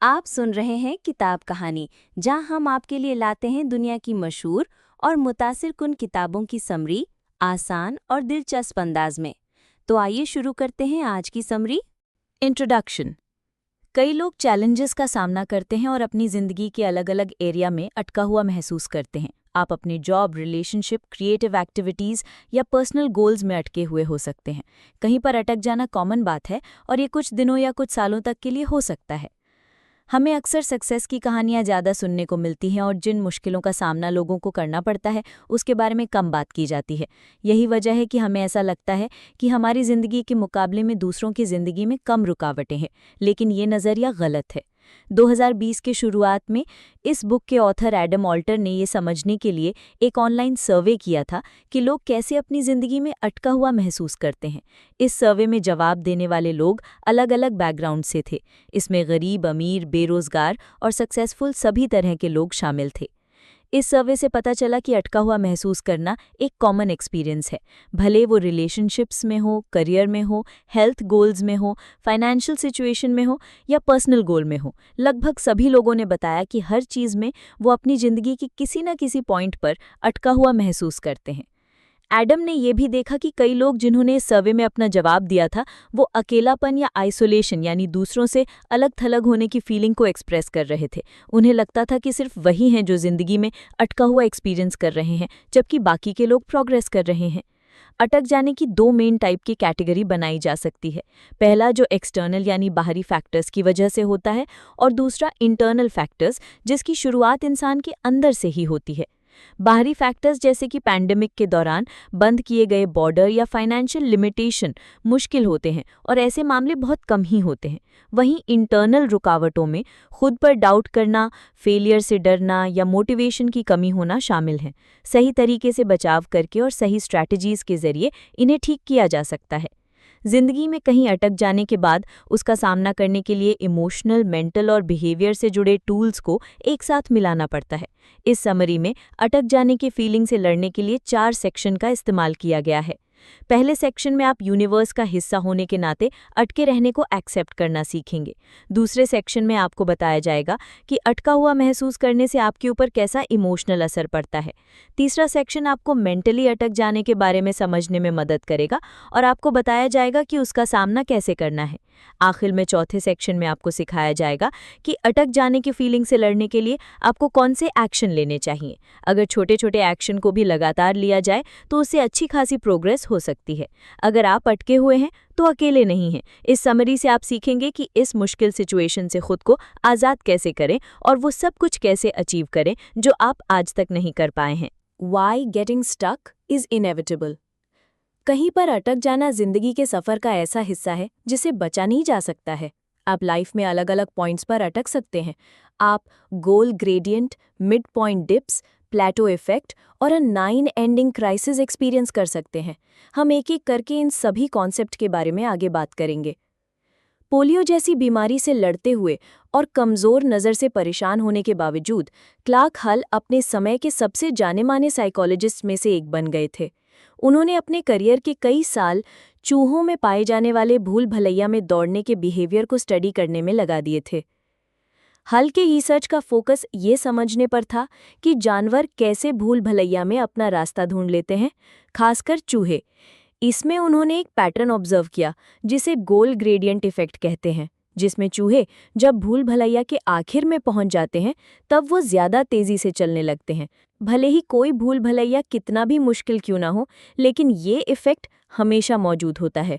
आप सुन रहे हैं किताब कहानी, जहां हम आपके लिए लाते हैं दुनिया की मशहूर और मुतासिर कुन किताबों की समरी, आसान और दिलचस्प अंदाज में। तो आइए शुरू करते हैं आज की समरी। इंट्रोडक्शन। कई लोग चैलेंजेस का सामना करते हैं और अपनी ज़िंदगी के अलग अलग एरिया में अटका हुआ महसूस करते हैं। आप अपने जॉब, रिलेशनशिप, क्रिएटिव एक्टिविटीज़ या पर्सनल गोल्स में अटके हुए हो सकते हैं। कहीं पर अटक जाना कॉमन बात है और ये कुछ दिनों या कुछ सालों तक के लिए हो सकता है। हमें अक्सर सक्सेस की कहानियां ज़्यादा सुनने को मिलती हैं और जिन मुश्किलों का सामना लोगों को करना पड़ता है उसके बारे में कम बात की जाती है। यही वजह है कि हमें ऐसा लगता है कि हमारी ज़िंदगी के मुकाबले में दूसरों की ज़िंदगी में कम रुकावटें हैं, लेकिन ये नज़रिया गलत है। 2020 के शुरुआत में इस बुक के ऑथर एडम ऑल्टर ने ये समझने के लिए एक ऑनलाइन सर्वे किया था कि लोग कैसे अपनी ज़िंदगी में अटका हुआ महसूस करते हैं। इस सर्वे में जवाब देने वाले लोग अलग अलग बैकग्राउंड से थे। इसमें गरीब, अमीर, बेरोजगार और सक्सेसफुल सभी तरह के लोग शामिल थे। इस सर्वे से पता चला कि अटका हुआ महसूस करना एक कॉमन एक्सपीरियंस है, भले वो रिलेशनशिप्स में हो, करियर में हो, हेल्थ गोल्स में हो, फाइनेंशियल सिचुएशन में हो या पर्सनल गोल में हो। लगभग सभी लोगों ने बताया कि हर चीज़ में वो अपनी ज़िंदगी की किसी न किसी पॉइंट पर अटका हुआ महसूस करते हैं। एडम ने यह भी देखा कि कई लोग जिन्होंने इस सर्वे में अपना जवाब दिया था वो अकेलापन या आइसोलेशन यानी दूसरों से अलग थलग होने की फीलिंग को एक्सप्रेस कर रहे थे। उन्हें लगता था कि सिर्फ वही हैं जो जिंदगी में अटका हुआ एक्सपीरियंस कर रहे हैं, जबकि बाकी के लोग प्रोग्रेस कर रहे हैं। अटक जाने की दो मेन टाइप की कैटेगरी बनाई जा सकती है। पहला जो एक्सटर्नल यानी बाहरी फैक्टर्स की वजह से होता है और दूसरा इंटरनल फैक्टर्स जिसकी शुरुआत इंसान के अंदर से ही होती है। बाहरी फैक्टर्स जैसे कि पैंडेमिक के दौरान बंद किए गए बॉर्डर या फाइनेंशियल लिमिटेशन मुश्किल होते हैं और ऐसे मामले बहुत कम ही होते हैं। वहीं इंटरनल रुकावटों में खुद पर डाउट करना, फेलियर से डरना या मोटिवेशन की कमी होना शामिल है। सही तरीके से बचाव करके और सही स्ट्रैटेजीज के जरिए इन्हें ठीक किया जा सकता है। जिंदगी में कहीं अटक जाने के बाद उसका सामना करने के लिए इमोशनल, मेंटल और बिहेवियर से जुड़े टूल्स को एक साथ मिलाना पड़ता है। इस समरी में अटक जाने की फीलिंग से लड़ने के लिए 4 सेक्शन का इस्तेमाल किया गया है। पहले सेक्शन में आप यूनिवर्स का हिस्सा होने के नाते अटके रहने को एक्सेप्ट करना सीखेंगे। दूसरे सेक्शन में आपको बताया जाएगा कि अटका हुआ महसूस करने से आपके ऊपर कैसा इमोशनल असर पड़ता है। तीसरा सेक्शन आपको मेंटली अटक जाने के बारे में समझने में मदद करेगा और आपको बताया जाएगा कि उसका सामना कैसे करना है। आखिर में चौथे सेक्शन में आपको सिखाया जाएगा कि अटक जाने की फीलिंग से लड़ने के लिए आपको कौन से एक्शन लेने चाहिए। अगर छोटे छोटे एक्शन को भी लगातार लिया जाए तो उससे अच्छी खासी प्रोग्रेस हो सकती है। अगर आप अटके हुए हैं तो अकेले नहीं हैं। इस समरी से आप सीखेंगे कि इस मुश्किल सिचुएशन से खुद को आज़ाद कैसे करें और वो सब कुछ कैसे अचीव करें जो आप आज तक नहीं कर पाए हैं। Why getting stuck is inevitable। कहीं पर अटक जाना जिंदगी के सफर का ऐसा हिस्सा है जिसे बचा नहीं जा सकता है। आप लाइफ में अलग अलग पॉइंट्स पर अटक सकते हैं। आप गोल ग्रेडियंट, मिड पॉइंट डिप्स, प्लेटो इफेक्ट और अ 9 एंडिंग क्राइसिस एक्सपीरियंस कर सकते हैं। हम एक एक करके इन सभी कॉन्सेप्ट के बारे में आगे बात करेंगे। पोलियो जैसी बीमारी से लड़ते हुए और कमज़ोर नज़र से परेशान होने के बावजूद क्लार्क हल अपने समय के सबसे जाने-माने साइकोलॉजिस्ट में से एक बन गए थे। उन्होंने अपने करियर के कई साल चूहों में पाए जाने वाले भूल भलैया में दौड़ने के बिहेवियर को स्टडी करने में लगा दिए थे। हल के रिसर्च का फोकस ये समझने पर था कि जानवर कैसे भूल भलैया में अपना रास्ता ढूंढ लेते हैं, खासकर चूहे। इसमें उन्होंने एक पैटर्न ऑब्जर्व किया जिसे गोल ग्रेडियंट इफेक्ट कहते हैं, जिसमें चूहे जब भूल भलैया के आखिर में पहुंच जाते हैं तब वो ज्यादा तेजी से चलने लगते हैं। भले ही कोई भूल भलैया कितना भी मुश्किल क्यों ना हो, लेकिन ये इफेक्ट हमेशा मौजूद होता है।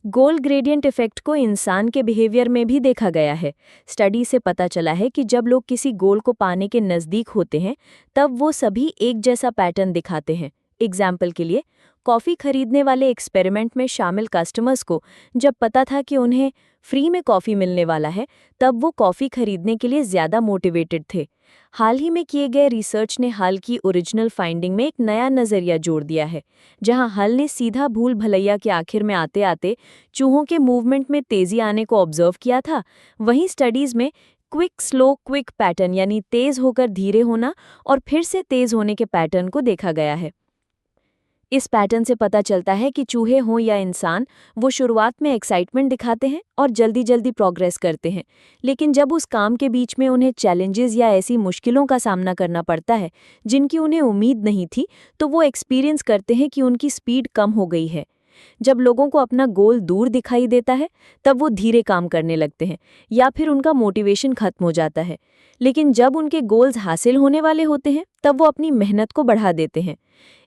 गोल ग्रेडियंट इफेक्ट को इंसान के बिहेवियर में भी देखा गया है। स्टडी से पता चला है कि जब लोग किसी गोल को पाने के नज़दीक होते हैं तब वो सभी एक जैसा पैटर्न दिखाते हैं। एग्जाम्पल के लिए, कॉफ़ी खरीदने वाले एक्सपेरिमेंट में शामिल कस्टमर्स को जब पता था कि उन्हें फ्री में कॉफ़ी मिलने वाला है तब वो कॉफ़ी खरीदने के लिए ज़्यादा मोटिवेटेड थे। हाल ही में किए गए रिसर्च ने हल की ओरिजिनल फाइंडिंग में एक नया नज़रिया जोड़ दिया है, जहां हल ने सीधा भूल भलैया के आखिर में आते आते चूहों के मूवमेंट में तेज़ी आने को ऑब्जर्व किया था। वहीं स्टडीज़ में क्विक स्लो क्विक पैटर्न यानी तेज़ होकर धीरे होना और फिर से तेज़ होने के पैटर्न को देखा गया है। इस पैटर्न से पता चलता है कि चूहे हों या इंसान, वो शुरुआत में एक्साइटमेंट दिखाते हैं और जल्दी जल्दी प्रोग्रेस करते हैं, लेकिन जब उस काम के बीच में उन्हें चैलेंजेस या ऐसी मुश्किलों का सामना करना पड़ता है जिनकी उन्हें उम्मीद नहीं थी, तो वो एक्सपीरियंस करते हैं कि उनकी स्पीड कम हो गई है। जब लोगों को अपना गोल दूर दिखाई देता है, तब वो धीरे काम करने लगते हैं या फिर उनका मोटिवेशन खत्म हो जाता है। लेकिन जब उनके गोल्स हासिल होने वाले होते हैं, तब वो अपनी मेहनत को बढ़ा देते हैं।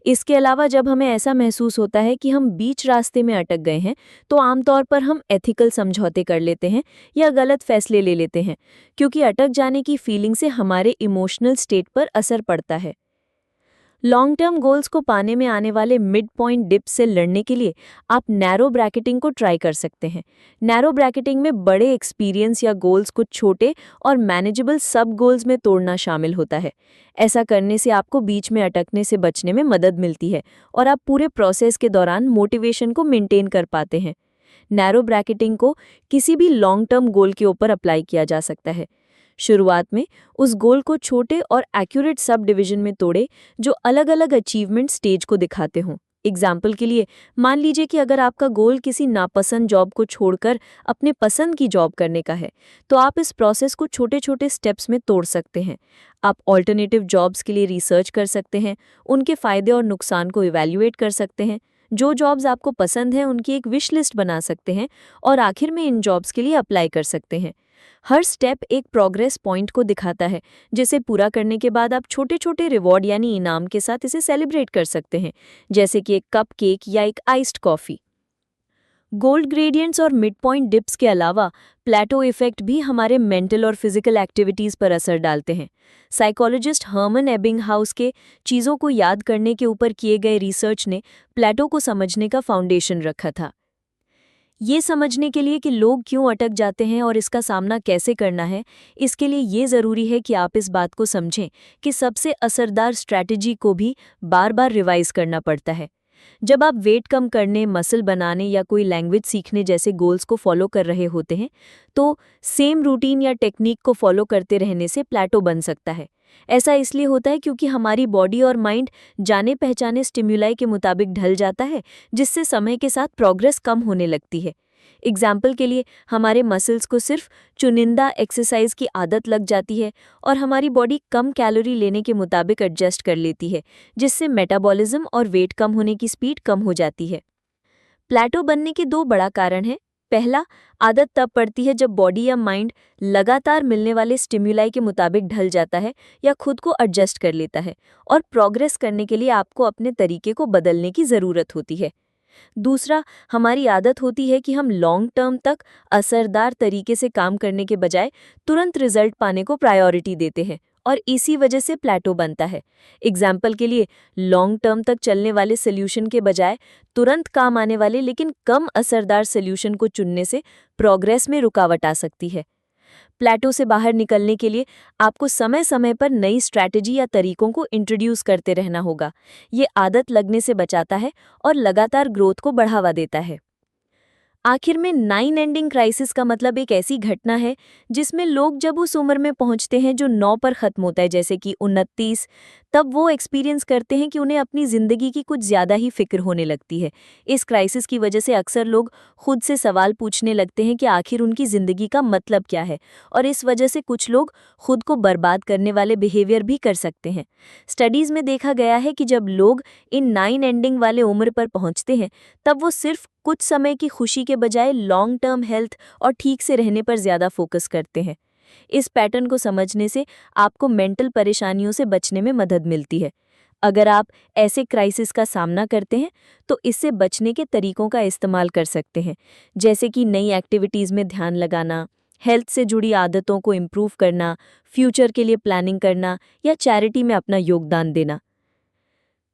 इसके अलावा जब हमें ऐसा महसूस होता है कि हम बीच रास्ते में अटक गए हैं, तो आमतौर पर हम एथिकल समझौते कर लेते हैं या गलत फैसले ले लेते हैं, क्योंकि अटक जाने की फीलिंग से हमारे इमोशनल स्टेट पर असर पड़ता है। लॉन्ग टर्म गोल्स को पाने में आने वाले मिड पॉइंट डिप्स से लड़ने के लिए आप नैरो ब्रैकेटिंग को ट्राई कर सकते हैं। नैरो ब्रैकेटिंग में बड़े एक्सपीरियंस या गोल्स को छोटे और मैनेजेबल सब गोल्स में तोड़ना शामिल होता है। ऐसा करने से आपको बीच में अटकने से बचने में मदद मिलती है और आप पूरे प्रोसेस के दौरान मोटिवेशन को मेंटेन कर पाते हैं। नैरो ब्रैकेटिंग को किसी भी लॉन्ग टर्म गोल के ऊपर अप्लाई किया जा सकता है। शुरुआत में उस गोल को छोटे और एक्यूरेट सब डिवीजन में तोड़े जो अलग अलग अचीवमेंट स्टेज को दिखाते हों। एग्जाम्पल के लिए मान लीजिए कि अगर आपका गोल किसी नापसंद जॉब को छोड़कर अपने पसंद की जॉब करने का है, तो आप इस प्रोसेस को छोटे छोटे स्टेप्स में तोड़ सकते हैं। आप ऑल्टरनेटिव जॉब्स के लिए रिसर्च कर सकते हैं, उनके फायदे और नुकसान को इवैल्यूएट कर सकते हैं, जो जॉब्स आपको पसंद हैं उनकी एक विश लिस्ट बना सकते हैं और आखिर में इन जॉब्स के लिए अप्लाई कर सकते हैं। हर स्टेप एक प्रोग्रेस पॉइंट को दिखाता है, जिसे पूरा करने के बाद आप छोटे छोटे रिवॉर्ड यानी इनाम के साथ इसे सेलिब्रेट कर सकते हैं, जैसे कि एक कप केक या एक आइस्ड कॉफ़ी। गोल्ड ग्रेडियंट्स और मिड पॉइंट डिप्स के अलावा प्लेटो इफेक्ट भी हमारे मेंटल और फिजिकल एक्टिविटीज़ पर असर डालते हैं। साइकोलॉजिस्ट हर्मन एबिंगहाउस के चीज़ों को याद करने के ऊपर किए गए रिसर्च ने प्लेटो को समझने का फाउंडेशन रखा था। ये समझने के लिए कि लोग क्यों अटक जाते हैं और इसका सामना कैसे करना है, इसके लिए ये ज़रूरी है कि आप इस बात को समझें कि सबसे असरदार स्ट्रैटेजी को भी बार बार रिवाइज करना पड़ता है। जब आप वेट कम करने, मसल बनाने या कोई लैंग्वेज सीखने जैसे गोल्स को फॉलो कर रहे होते हैं, तो सेम रूटीन या टेक्निक को फॉलो करते रहने से प्लेटो बन सकता है। ऐसा इसलिए होता है क्योंकि हमारी बॉडी और माइंड जाने पहचाने स्टिम्युलाई के मुताबिक ढल जाता है, जिससे समय के साथ प्रोग्रेस कम होने लगती है। एग्जाम्पल के लिए हमारे मसल्स को सिर्फ चुनिंदा एक्सरसाइज की आदत लग जाती है और हमारी बॉडी कम कैलोरी लेने के मुताबिक एडजस्ट कर लेती है, जिससे मेटाबॉलिज्म और वेट कम होने की स्पीड कम हो जाती है। प्लेटो बनने के दो बड़ा कारण हैं। पहला, आदत तब पड़ती है जब बॉडी या माइंड लगातार मिलने वाले स्टिम्युलाई के मुताबिक ढल जाता है या खुद को एडजस्ट कर लेता है, और प्रोग्रेस करने के लिए आपको अपने तरीके को बदलने की ज़रूरत होती है। दूसरा, हमारी आदत होती है कि हम लॉन्ग टर्म तक असरदार तरीके से काम करने के बजाय तुरंत रिजल्ट पाने को प्रायोरिटी देते हैं, और इसी वजह से प्लेटो बनता है। एग्जाम्पल के लिए, लॉन्ग टर्म तक चलने वाले सोल्यूशन के बजाय तुरंत काम आने वाले लेकिन कम असरदार सोल्यूशन को चुनने से प्रोग्रेस में रुकावट आ सकती है। प्लेटो से बाहर निकलने के लिए आपको समय समय पर नई स्ट्रैटेजी या तरीकों को इंट्रोड्यूस करते रहना होगा। ये आदत लगने से बचाता है और लगातार ग्रोथ को बढ़ावा देता है। आखिर में 9 एंडिंग क्राइसिस का मतलब एक ऐसी घटना है जिसमें लोग जब उस उम्र में पहुंचते हैं जो 9 पर खत्म होता है, जैसे कि 29, तब वो एक्सपीरियंस करते हैं कि उन्हें अपनी ज़िंदगी की कुछ ज़्यादा ही फिक्र होने लगती है। इस क्राइसिस की वजह से अक्सर लोग खुद से सवाल पूछने लगते हैं कि आखिर उनकी ज़िंदगी का मतलब क्या है, और इस वजह से कुछ लोग खुद को बर्बाद करने वाले बिहेवियर भी कर सकते हैं। स्टडीज़ में देखा गया है कि जब लोग इन 9 एंडिंग वाले उम्र पर पहुंचते हैं, तब वो सिर्फ कुछ समय की खुशी के बजाय लॉन्ग टर्म हेल्थ और ठीक से रहने पर ज़्यादा फोकस करते हैं। इस पैटर्न को समझने से आपको मेंटल परेशानियों से बचने में मदद मिलती है। अगर आप ऐसे क्राइसिस का सामना करते हैं, तो इससे बचने के तरीकों का इस्तेमाल कर सकते हैं, जैसे कि नई एक्टिविटीज़ में ध्यान लगाना, हेल्थ से जुड़ी आदतों को इम्प्रूव करना, फ्यूचर के लिए प्लानिंग करना या चैरिटी में अपना योगदान देना।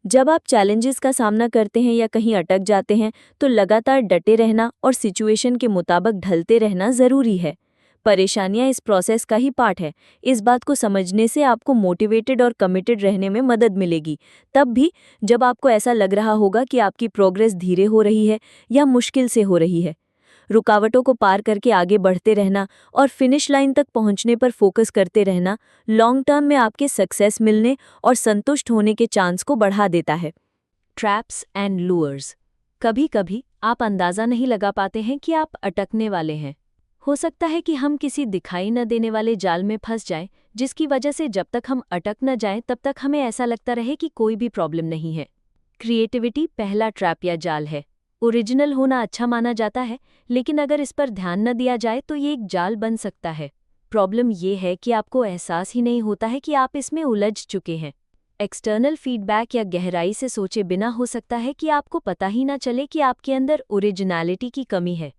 जब आप चैलेंजेस का सामना करते हैं या कहीं अटक जाते हैं, तो लगातार डटे रहना और सिचुएशन के मुताबिक ढलते रहना ज़रूरी है। परेशानियां इस प्रोसेस का ही पार्ट है। इस बात को समझने से आपको मोटिवेटेड और कमिटेड रहने में मदद मिलेगी, तब भी जब आपको ऐसा लग रहा होगा कि आपकी प्रोग्रेस धीरे हो रही है या मुश्किल से हो रही है। रुकावटों को पार करके आगे बढ़ते रहना और फिनिश लाइन तक पहुंचने पर फोकस करते रहना लॉन्ग टर्म में आपके सक्सेस मिलने और संतुष्ट होने के चांस को बढ़ा देता है। Traps and louvres. कभी कभी आप अंदाज़ा नहीं लगा पाते हैं कि आप अटकने वाले हैं। हो सकता है कि हम किसी दिखाई न देने वाले जाल में फंस जाएं, जिसकी वजह से जब तक हम अटक न जाएं तब तक हमें ऐसा लगता रहे कि कोई भी प्रॉब्लम नहीं है। क्रिएटिविटी पहला ट्रैप या जाल है। ओरिजिनल होना अच्छा माना जाता है, लेकिन अगर इस पर ध्यान न दिया जाए तो ये एक जाल बन सकता है। प्रॉब्लम ये है कि आपको एहसास ही नहीं होता है कि आप इसमें उलझ चुके हैं। एक्सटर्नल फीडबैक या गहराई से सोचे बिना हो सकता है कि आपको पता ही ना चले कि आपके अंदर ओरिजिनलिटी की कमी है।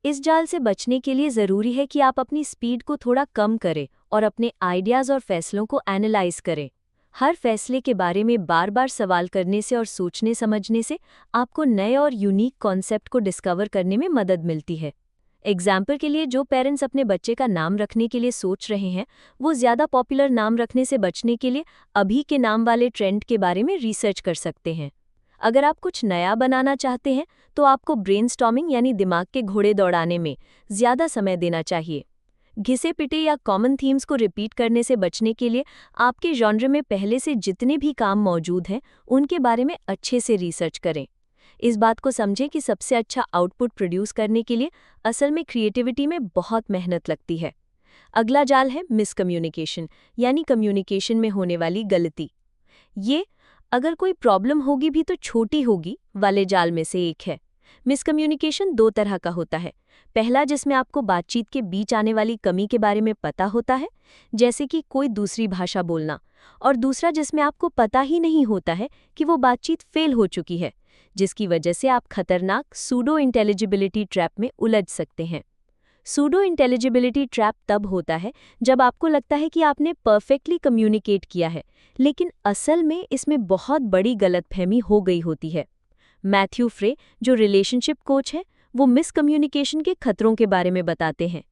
इस जाल से बचने के लिए ज़रूरी है कि आप अपनी स्पीड को थोड़ा कम करें और अपने आइडियाज़ और फैसलों को एनालाइज करें। हर फैसले के बारे में बार बार सवाल करने से और सोचने समझने से आपको नए और यूनिक कॉन्सेप्ट को डिस्कवर करने में मदद मिलती है। एग्जाम्पल के लिए, जो पेरेंट्स अपने बच्चे का नाम रखने के लिए सोच रहे हैं, वो ज़्यादा पॉपुलर नाम रखने से बचने के लिए अभी के नाम वाले ट्रेंड के बारे में रिसर्च कर सकते हैं। अगर आप कुछ नया बनाना चाहते हैं तो आपको ब्रेनस्टॉर्मिंग यानी दिमाग के घोड़े दौड़ाने में ज़्यादा समय देना चाहिए। घिसे पिटे या कॉमन थीम्स को रिपीट करने से बचने के लिए आपके जॉनर में पहले से जितने भी काम मौजूद हैं उनके बारे में अच्छे से रिसर्च करें। इस बात को समझें कि सबसे अच्छा आउटपुट प्रोड्यूस करने के लिए असल में क्रिएटिविटी में बहुत मेहनत लगती है। अगला जाल है मिसकम्युनिकेशन, यानी कम्युनिकेशन में होने वाली गलती। ये अगर कोई प्रॉब्लम होगी भी तो छोटी होगी वाले जाल में से एक है। मिसकम्युनिकेशन दो तरह का होता है। पहला, जिसमें आपको बातचीत के बीच आने वाली कमी के बारे में पता होता है, जैसे कि कोई दूसरी भाषा बोलना, और दूसरा जिसमें आपको पता ही नहीं होता है कि वो बातचीत फेल हो चुकी है, जिसकी वजह से आप खतरनाक सूडो इंटेलिजिबिलिटी ट्रैप में उलझ सकते हैं। सूडो इंटेलिजिबिलिटी ट्रैप तब होता है जब आपको लगता है कि आपने परफेक्टली कम्युनिकेट किया है, लेकिन असल में इसमें बहुत बड़ी गलतफहमी हो गई होती है। मैथ्यू फ्रे, जो रिलेशनशिप कोच हैं, वो मिसकम्युनिकेशन के खतरों के बारे में बताते हैं।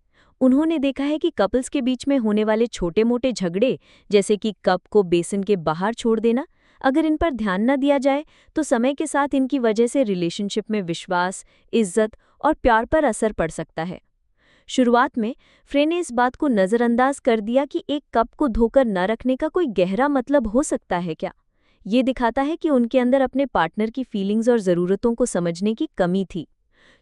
उन्होंने देखा है कि कपल्स के बीच में होने वाले छोटे मोटे झगड़े, जैसे कि कप को बेसिन के बाहर छोड़ देना, अगर इन पर ध्यान न दिया जाए तो समय के साथ इनकी वजह से रिलेशनशिप में विश्वास, इज्जत और प्यार पर असर पड़ सकता है। शुरुआत में फ्रे ने इस बात को नज़रअंदाज कर दिया कि एक कप को धोकर न रखने का कोई गहरा मतलब हो सकता है क्या। ये दिखाता है कि उनके अंदर अपने पार्टनर की फीलिंग्स और ज़रूरतों को समझने की कमी थी।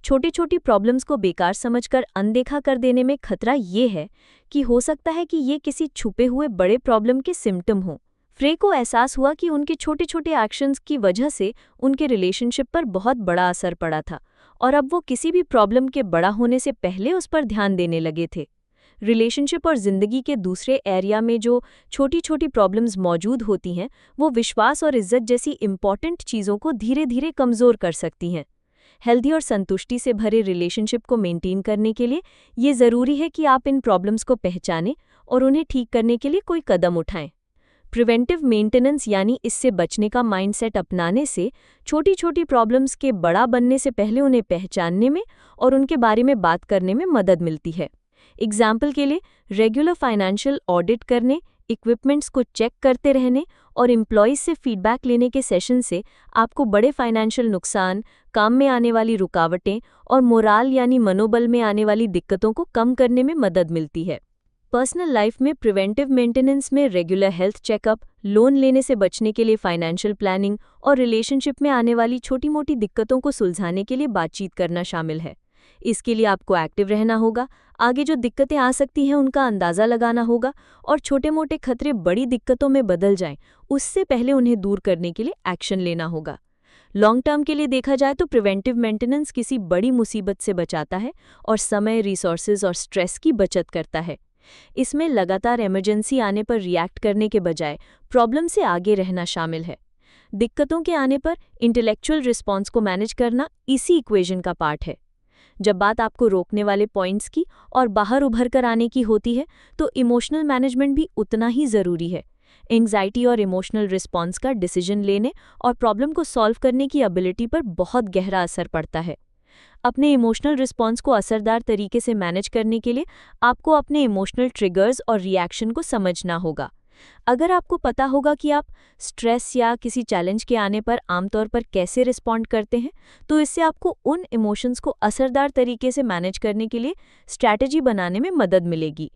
छोटी छोटी प्रॉब्लम्स को बेकार समझकर अनदेखा कर देने में खतरा ये है कि हो सकता है कि ये किसी छुपे हुए बड़े प्रॉब्लम के सिम्टम हों। फ्रे को एहसास हुआ कि उनके छोटे छोटे एक्शंस की वजह से उनके रिलेशनशिप पर बहुत बड़ा असर पड़ा था, और अब वो किसी भी प्रॉब्लम के बड़ा होने से पहले उस पर ध्यान देने लगे थे। रिलेशनशिप और ज़िंदगी के दूसरे एरिया में जो छोटी छोटी प्रॉब्लम्स मौजूद होती हैं, वो विश्वास और इज्जत जैसी इम्पॉर्टेंट चीज़ों को धीरे धीरे कमज़ोर कर सकती हैं। हेल्दी और संतुष्टि से भरे रिलेशनशिप को मेंटेन करने के लिए ये ज़रूरी है कि आप इन प्रॉब्लम्स को पहचानें और उन्हें ठीक करने के लिए कोई कदम उठाएं। प्रिवेंटिव मेंटेनेंस, यानी इससे बचने का माइंडसेट अपनाने से छोटी छोटी प्रॉब्लम्स के बड़ा बनने से पहले उन्हें पहचानने में और उनके बारे में बात करने में मदद मिलती है। एग्जाम्पल के लिए, रेगुलर फाइनेंशियल ऑडिट करने, इक्विपमेंट्स को चेक करते रहने और एम्प्लॉयज़ से फीडबैक लेने के सेशन से आपको बड़े फाइनेंशियल नुकसान, काम में आने वाली रुकावटें और मोराल यानी मनोबल में आने वाली दिक्कतों को कम करने में मदद मिलती है। पर्सनल लाइफ में प्रिवेंटिव मेंटेनेंस में रेगुलर हेल्थ चेकअप, लोन लेने से बचने के लिए फाइनेंशियल प्लानिंग और रिलेशनशिप में आने वाली छोटी मोटी दिक्कतों को सुलझाने के लिए बातचीत करना शामिल है। इसके लिए आपको एक्टिव रहना होगा, आगे जो दिक्कतें आ सकती हैं उनका अंदाज़ा लगाना होगा, और छोटे मोटे खतरे बड़ी दिक्कतों में बदल जाएं उससे पहले उन्हें दूर करने के लिए एक्शन लेना होगा। लॉन्ग टर्म के लिए देखा जाए तो प्रिवेंटिव मेंटेनेंस किसी बड़ी मुसीबत से बचाता है और समय, रिसोर्सेज और स्ट्रेस की बचत करता है। इसमें लगातार इमरजेंसी आने पर रिएक्ट करने के बजाय प्रॉब्लम से आगे रहना शामिल है। दिक्कतों के आने पर इंटेलेक्चुअल रिस्पॉन्स को मैनेज करना इसी इक्वेशन का पार्ट है। जब बात आपको रोकने वाले पॉइंट्स की और बाहर उभर कर आने की होती है तो इमोशनल मैनेजमेंट भी उतना ही ज़रूरी है। एंग्जाइटी और इमोशनल रिस्पॉन्स का डिसीजन लेने और प्रॉब्लम को सॉल्व करने की एबिलिटी पर बहुत गहरा असर पड़ता है। अपने इमोशनल रिस्पॉन्स को असरदार तरीके से मैनेज करने के लिए आपको अपने इमोशनल ट्रिगर्स और रिएक्शन को समझना होगा। अगर आपको पता होगा कि आप स्ट्रेस या किसी चैलेंज के आने पर आमतौर पर कैसे रिस्पॉन्ड करते हैं, तो इससे आपको उन इमोशंस को असरदार तरीके से मैनेज करने के लिए स्ट्रैटेजी बनाने में मदद मिलेगी।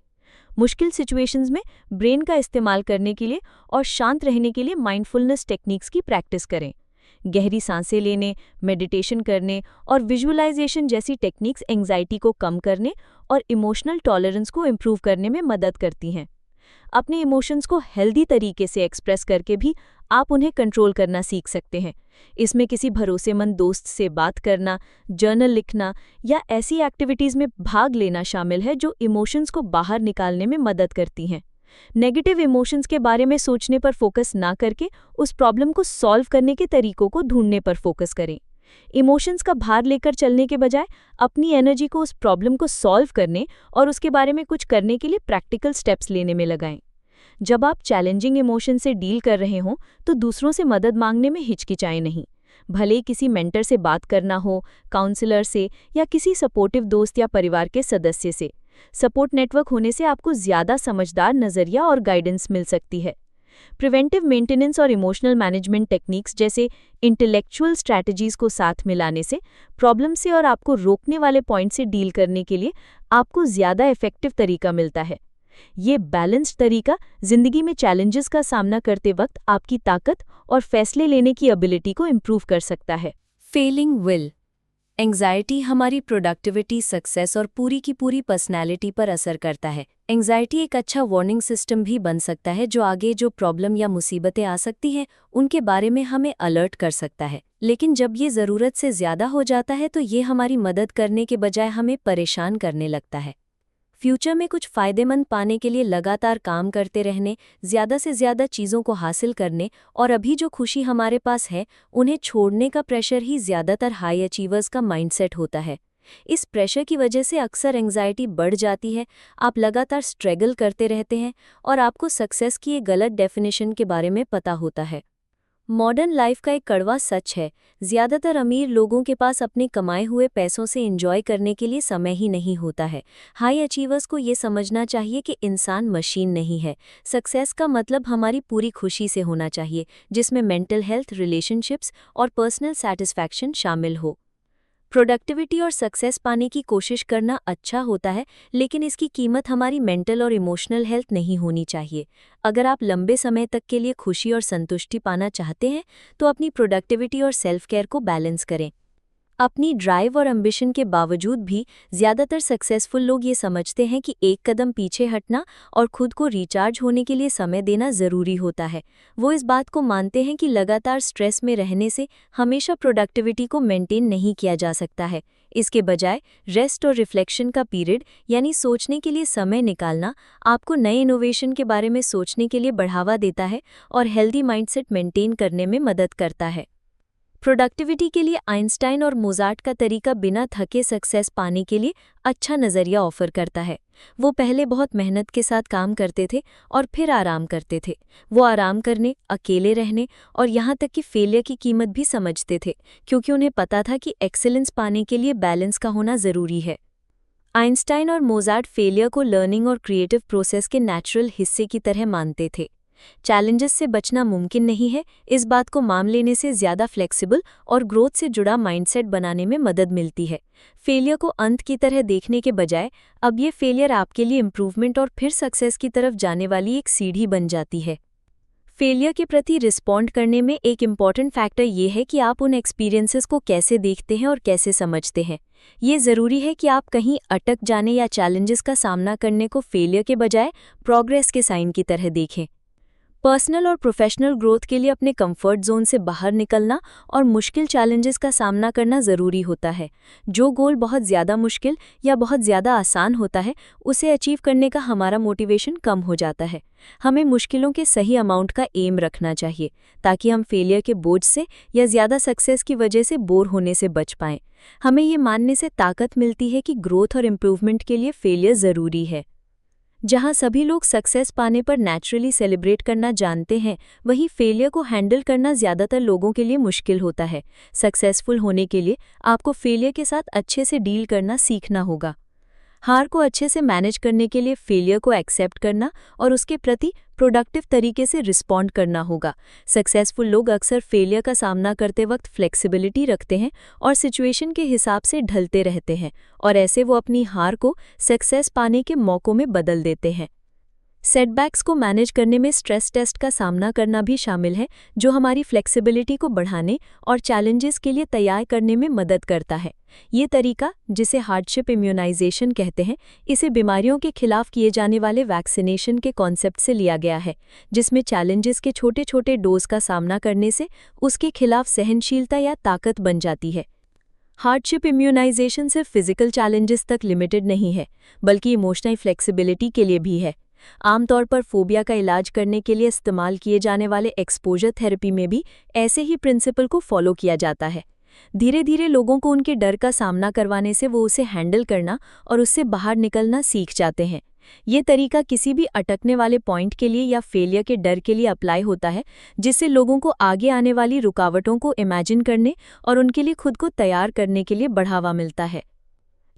मुश्किल सिचुएशंस में ब्रेन का इस्तेमाल करने के लिए और शांत रहने के लिए माइंडफुलनेस टेक्निक्स की प्रैक्टिस करें। गहरी सांसें लेने, मेडिटेशन करने और विजुअलाइजेशन जैसी टेक्निक्स एंग्जाइटी को कम करने और इमोशनल टॉलरेंस को इम्प्रूव करने में मदद करती हैं। अपने इमोशंस को हेल्दी तरीके से एक्सप्रेस करके भी आप उन्हें कंट्रोल करना सीख सकते हैं। इसमें किसी भरोसेमंद दोस्त से बात करना, जर्नल लिखना या ऐसी एक्टिविटीज़ में भाग लेना शामिल है जो इमोशंस को बाहर निकालने में मदद करती हैं। नेगेटिव इमोशंस के बारे में सोचने पर फोकस ना करके उस प्रॉब्लम को सॉल्व करने के तरीकों को ढूंढने पर फोकस करें। इमोशंस का भार लेकर चलने के बजाय अपनी एनर्जी को उस प्रॉब्लम को सॉल्व करने और उसके बारे में कुछ करने के लिए प्रैक्टिकल स्टेप्स लेने में लगाएं। जब आप चैलेंजिंग इमोशन से डील कर रहे हों तो दूसरों से मदद मांगने में हिचकिचाएं नहीं। भले ही किसी मेंटर से बात करना हो, काउंसलर से या किसी सपोर्टिव दोस्त या परिवार के सदस्य से। सपोर्ट नेटवर्क होने से आपको ज़्यादा समझदार नज़रिया और गाइडेंस मिल सकती है। प्रिवेंटिव मेंटेनेंस और इमोशनल मैनेजमेंट टेक्निक्स जैसे इंटेलेक्चुअल स्ट्रैटेजीज को साथ मिलाने से प्रॉब्लम से और आपको रोकने वाले पॉइंट से डील करने के लिए आपको ज़्यादा इफेक्टिव तरीका मिलता है। ये बैलेंस्ड तरीका जिंदगी में चैलेंजेस का सामना करते वक्त आपकी ताकत और फैसले लेने की एबिलिटी को इम्प्रूव कर सकता है। Failing will. एंग्जाइटी हमारी प्रोडक्टिविटी, सक्सेस और पूरी की पूरी पर्सनैलिटी पर असर करता है। एंग्जाइटी एक अच्छा वार्निंग सिस्टम भी बन सकता है जो आगे जो प्रॉब्लम या मुसीबतें आ सकती हैं उनके बारे में हमें अलर्ट कर सकता है। लेकिन जब ये ज़रूरत से ज़्यादा हो जाता है तो ये हमारी मदद करने के बजाय हमें परेशान करने लगता है। फ्यूचर में कुछ फ़ायदेमंद पाने के लिए लगातार काम करते रहने, ज़्यादा से ज़्यादा चीज़ों को हासिल करने और अभी जो खुशी हमारे पास है उन्हें छोड़ने का प्रेशर ही ज़्यादातर हाई अचीवर्स का माइंडसेट होता है। इस प्रेशर की वजह से अक्सर एंग्जाइटी बढ़ जाती है, आप लगातार स्ट्रगल करते रहते हैं और आपको सक्सेस की एक गलत डेफिनेशन के बारे में पता होता है। मॉडर्न लाइफ का एक कड़वा सच है, ज़्यादातर अमीर लोगों के पास अपने कमाए हुए पैसों से एंजॉय करने के लिए समय ही नहीं होता है। हाई अचीवर्स को ये समझना चाहिए कि इंसान मशीन नहीं है। सक्सेस का मतलब हमारी पूरी खुशी से होना चाहिए, जिसमें मेंटल हेल्थ, रिलेशनशिप्स और पर्सनल सेटिस्फैक्शन शामिल हो। प्रोडक्टिविटी और सक्सेस पाने की कोशिश करना अच्छा होता है, लेकिन इसकी कीमत हमारी मेंटल और इमोशनल हेल्थ नहीं होनी चाहिए। अगर आप लंबे समय तक के लिए खुशी और संतुष्टि पाना चाहते हैं तो अपनी प्रोडक्टिविटी और सेल्फ केयर को बैलेंस करें। अपनी ड्राइव और एम्बिशन के बावजूद भी ज़्यादातर सक्सेसफुल लोग ये समझते हैं कि एक कदम पीछे हटना और खुद को रिचार्ज होने के लिए समय देना ज़रूरी होता है। वो इस बात को मानते हैं कि लगातार स्ट्रेस में रहने से हमेशा प्रोडक्टिविटी को मेंटेन नहीं किया जा सकता है। इसके बजाय रेस्ट और रिफ्लेक्शन का पीरियड यानी सोचने के लिए समय निकालना आपको नए इनोवेशन के बारे में सोचने के लिए बढ़ावा देता है और हेल्दी माइंडसेट मेंटेन करने में मदद करता है। प्रोडक्टिविटी के लिए आइंस्टाइन और मोज़ार्ट का तरीका बिना थके सक्सेस पाने के लिए अच्छा नज़रिया ऑफर करता है। वो पहले बहुत मेहनत के साथ काम करते थे और फिर आराम करते थे। वो आराम करने, अकेले रहने और यहाँ तक कि फेलियर की कीमत भी समझते थे, क्योंकि उन्हें पता था कि एक्सीलेंस पाने के लिए बैलेंस का होना ज़रूरी है। आइंस्टाइन और मोज़ार्ट फेलियर को लर्निंग और क्रिएटिव प्रोसेस के नेचुरल हिस्से की तरह मानते थे। चैलेंजेस से बचना मुमकिन नहीं है, इस बात को मान लेने से ज़्यादा फ्लेक्सिबल और ग्रोथ से जुड़ा माइंडसेट बनाने में मदद मिलती है। फेलियर को अंत की तरह देखने के बजाय अब ये फेलियर आपके लिए इम्प्रूवमेंट और फिर सक्सेस की तरफ जाने वाली एक सीढ़ी बन जाती है। फेलियर के प्रति रिस्पॉन्ड करने में एक इम्पॉर्टेंट फैक्टर ये है कि आप उन एक्सपीरियंसेस को कैसे देखते हैं और कैसे समझते हैं। ये ज़रूरी है कि आप कहीं अटक जाने या चैलेंजेस का सामना करने को फेलियर के बजाय प्रोग्रेस के साइन की तरह देखें। पर्सनल और प्रोफेशनल ग्रोथ के लिए अपने कंफर्ट जोन से बाहर निकलना और मुश्किल चैलेंजेस का सामना करना ज़रूरी होता है। जो गोल बहुत ज़्यादा मुश्किल या बहुत ज़्यादा आसान होता है, उसे अचीव करने का हमारा मोटिवेशन कम हो जाता है। हमें मुश्किलों के सही अमाउंट का एम रखना चाहिए, ताकि हम फेलियर के बोझ से या ज़्यादा सक्सेस की वजह से बोर होने से बच पाएं। हमें ये मानने से ताकत मिलती है कि ग्रोथ और इम्प्रूवमेंट के लिए फेलियर ज़रूरी है। जहाँ सभी लोग सक्सेस पाने पर नेचुरली सेलिब्रेट करना जानते हैं, वहीं फेलियर को हैंडल करना ज़्यादातर लोगों के लिए मुश्किल होता है। सक्सेसफुल होने के लिए आपको फेलियर के साथ अच्छे से डील करना सीखना होगा। हार को अच्छे से मैनेज करने के लिए फेलियर को एक्सेप्ट करना और उसके प्रति प्रोडक्टिव तरीके से रिस्पॉन्ड करना होगा। सक्सेसफुल लोग अक्सर फेलियर का सामना करते वक्त फ्लेक्सिबिलिटी रखते हैं और सिचुएशन के हिसाब से ढलते रहते हैं, और ऐसे वो अपनी हार को सक्सेस पाने के मौक़ों में बदल देते हैं। सेटबैक्स को मैनेज करने में स्ट्रेस टेस्ट का सामना करना भी शामिल है, जो हमारी फ्लेक्सिबिलिटी को बढ़ाने और चैलेंजेस के लिए तैयार करने में मदद करता है। ये तरीका, जिसे हार्डशिप इम्यूनाइजेशन कहते हैं, इसे बीमारियों के खिलाफ किए जाने वाले वैक्सीनेशन के कॉन्सेप्ट से लिया गया है, जिसमें चैलेंजेस के छोटे छोटे डोज का सामना करने से उसके खिलाफ सहनशीलता या ताकत बन जाती है। हार्डशिप इम्यूनाइजेशन सिर्फ फिजिकल चैलेंजेस तक लिमिटेड नहीं है, बल्कि इमोशनल फ्लेक्सिबिलिटी के लिए भी है। आमतौर पर फोबिया का इलाज करने के लिए इस्तेमाल किए जाने वाले एक्सपोजर थेरेपी में भी ऐसे ही प्रिंसिपल को फॉलो किया जाता है। धीरे धीरे लोगों को उनके डर का सामना करवाने से वो उसे हैंडल करना और उससे बाहर निकलना सीख जाते हैं। ये तरीका किसी भी अटकने वाले पॉइंट के लिए या फेलियर के डर के लिए अप्लाई होता है, जिससे लोगों को आगे आने वाली रुकावटों को इमेजिन करने और उनके लिए खुद को तैयार करने के लिए बढ़ावा मिलता है।